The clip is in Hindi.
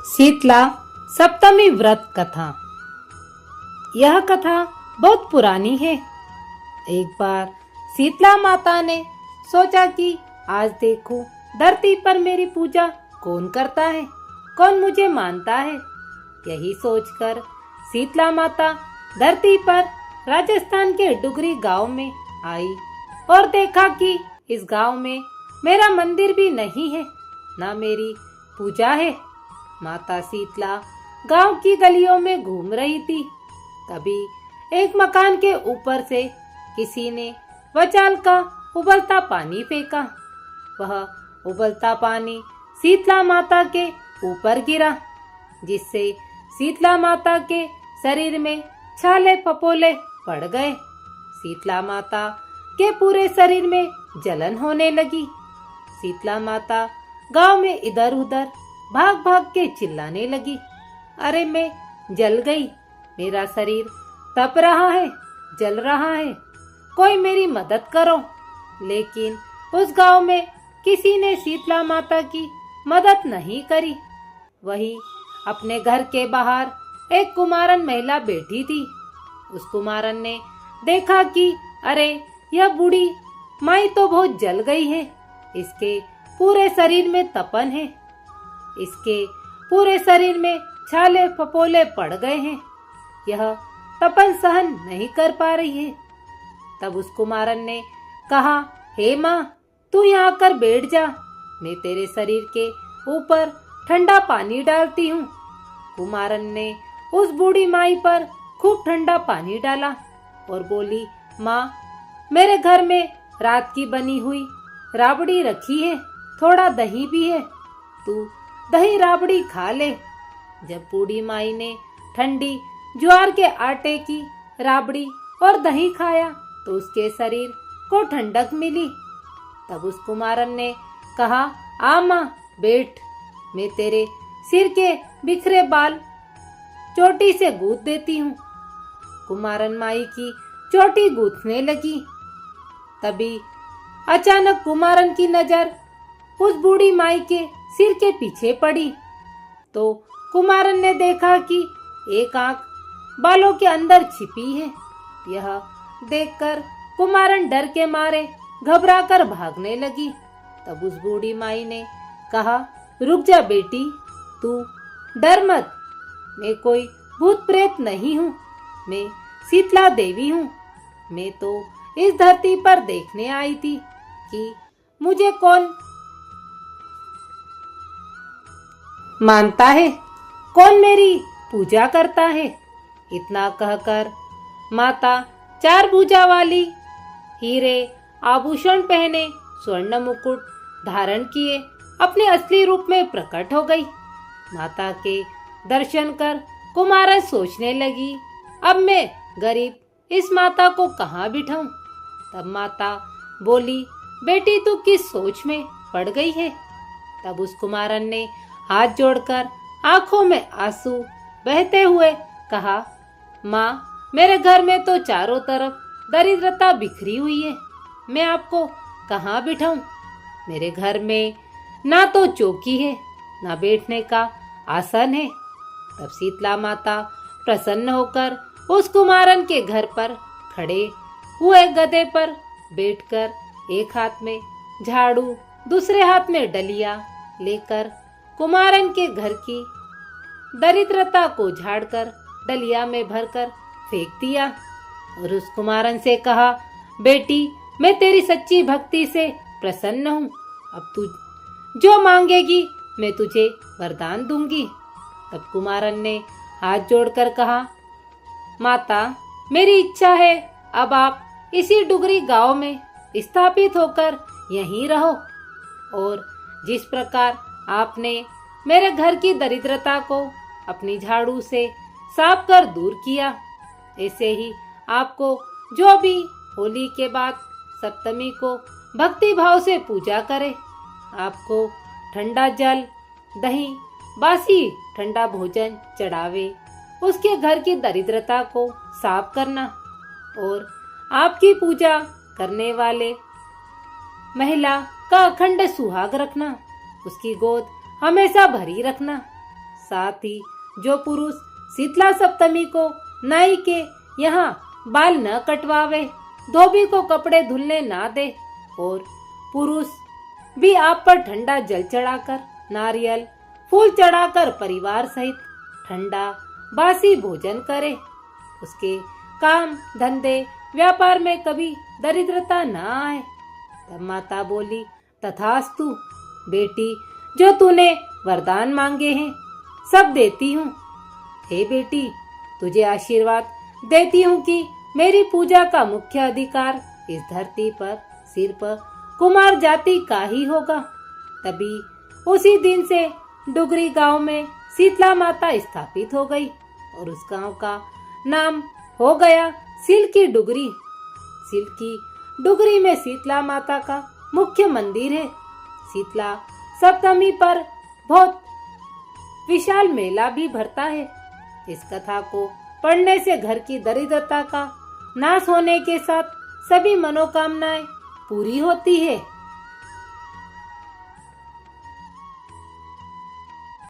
शीतला सप्तमी व्रत कथा। यह कथा बहुत पुरानी है। एक बार शीतला माता ने सोचा कि आज देखूं धरती पर मेरी पूजा कौन करता है, कौन मुझे मानता है। यही सोचकर शीतला माता धरती पर राजस्थान के डुगरी गांव में आई और देखा कि इस गांव में मेरा मंदिर भी नहीं है, ना मेरी पूजा है। माता शीतला गांव की गलियों में घूम रही थी। तभी एक मकान के ऊपर से किसी ने वचाल का उबलता पानी फेंका। वह उबलता पानी शीतला माता के ऊपर गिरा, जिससे शीतला माता के शरीर में छाले फपोले पड़ गए। शीतला माता के पूरे शरीर में जलन होने लगी। शीतला माता गांव में इधर उधर भाग भाग के चिल्लाने लगी, अरे मैं जल गई, मेरा शरीर तप रहा है, जल रहा है, कोई मेरी मदद करो। लेकिन उस गांव में किसी ने शीतला माता की मदद नहीं करी। वही अपने घर के बाहर एक कुमारन महिला बैठी थी। उस कुमारन ने देखा कि अरे यह बूढ़ी माई तो बहुत जल गई है, इसके पूरे शरीर में तपन है, इसके पूरे शरीर में छाले फपोले पड़ गए हैं, यह तपन सहन नहीं कर पा रही है। तब उस कुमारन ने कहा, हे माँ, तू यहाँ आकर बैठ जा, मैं तेरे शरीर के ऊपर ठंडा पानी डालती हूँ। कुमारन ने उस बूढ़ी माई पर खूब ठंडा पानी डाला और बोली, माँ, मेरे घर में रात की बनी हुई राबड़ी रखी है, थोड़ा दही भी है, तू दही राबड़ी खा ले। जब बूढ़ी माई ने ठंडी ज्वार के आटे की राबड़ी और दही खाया तो उसके शरीर को ठंडक मिली। तब उस कुमारन ने कहा, आ माँ, बैठ, मैं तेरे सिर के बिखरे बाल चोटी से गूंथ देती हूँ। कुमारन माई की चोटी गूंथने लगी। तभी अचानक कुमारन की नजर उस बूढ़ी माई के सिर के पीछे पड़ी तो कुमारन ने देखा कि एक आंख बालों के अंदर छिपी है। यह देखकर कुमारन डर के मारे घबराकर भागने लगी। तब उस बूढ़ी माई ने कहा, रुक जा बेटी, तू डर मत, मैं कोई भूत प्रेत नहीं हूँ, मैं शीतला देवी हूँ। मैं तो इस धरती पर देखने आई थी कि मुझे कौन मानता है, कौन मेरी पूजा करता है। इतना कहकर माता चार भुजा वाली, हीरे आभूषण पहने, स्वर्ण मुकुट धारण किए अपने असली रूप में प्रकट हो गई। माता के दर्शन कर कुमारन सोचने लगी, अब मैं गरीब इस माता को कहाँ बिठाऊं। तब माता बोली, बेटी तू किस सोच में पड़ गई है। तब उस कुमारन ने हाथ जोड़कर आंखों में आंसू बहते हुए कहा, माँ, मेरे घर में तो चारों तरफ दरिद्रता बिखरी हुई है, मैं आपको कहाँ बिठाऊं। मेरे घर में ना तो चौकी है, ना बैठने का आसन है। तब शीतला माता प्रसन्न होकर उस कुमारन के घर पर खड़े हुए गधे पर बैठकर एक हाथ में झाड़ू, दूसरे हाथ में डलिया लेकर कुमारन के घर की दरिद्रता को झाड़कर डलिया में भरकर फेंक दिया और उस कुमारन से कहा, बेटी, मैं तेरी सच्ची भक्ति से प्रसन्न हूँ, अब तू जो मांगेगी मैं तुझे वरदान दूंगी। तब कुमारन ने हाथ जोड़कर कहा, माता, मेरी इच्छा है अब आप इसी डुगरी गांव में स्थापित होकर यहीं रहो और जिस प्रकार आपने मेरे घर की दरिद्रता को अपनी झाड़ू से साफ कर दूर किया, ऐसे ही आपको जो भी होली के बाद सप्तमी को भक्ति भाव से पूजा करे, आपको ठंडा जल, दही, बासी ठंडा भोजन चढ़ावे, उसके घर की दरिद्रता को साफ करना और आपकी पूजा करने वाले महिला का अखंड सुहाग रखना, उसकी गोद हमेशा भरी रखना। साथ ही जो पुरुष शीतला सप्तमी को नाई के यहाँ बाल न कटवावे, धोबी को कपड़े धुलने ना दे और पुरुष भी आप पर ठंडा जल चढ़ाकर, नारियल फूल चढ़ाकर परिवार सहित ठंडा बासी भोजन करे, उसके काम धंधे व्यापार में कभी दरिद्रता न आए। तब माता बोली, तथास्तु बेटी, जो तूने वरदान मांगे हैं सब देती हूँ। हे बेटी, तुझे आशीर्वाद देती हूँ कि मेरी पूजा का मुख्य अधिकार इस धरती पर सिर्फ कुमार जाति का ही होगा। तभी उसी दिन से डुगरी गांव में शीतला माता स्थापित हो गई और उस गांव का नाम हो गया सिल्की डुगरी। सिल्की डुगरी में शीतला माता का मुख्य मंदिर है। शीतला सप्तमी पर बहुत विशाल मेला भी भरता है। इस कथा को पढ़ने से घर की दरिद्रता का नाश होने के साथ सभी मनोकामनाएं पूरी होती है।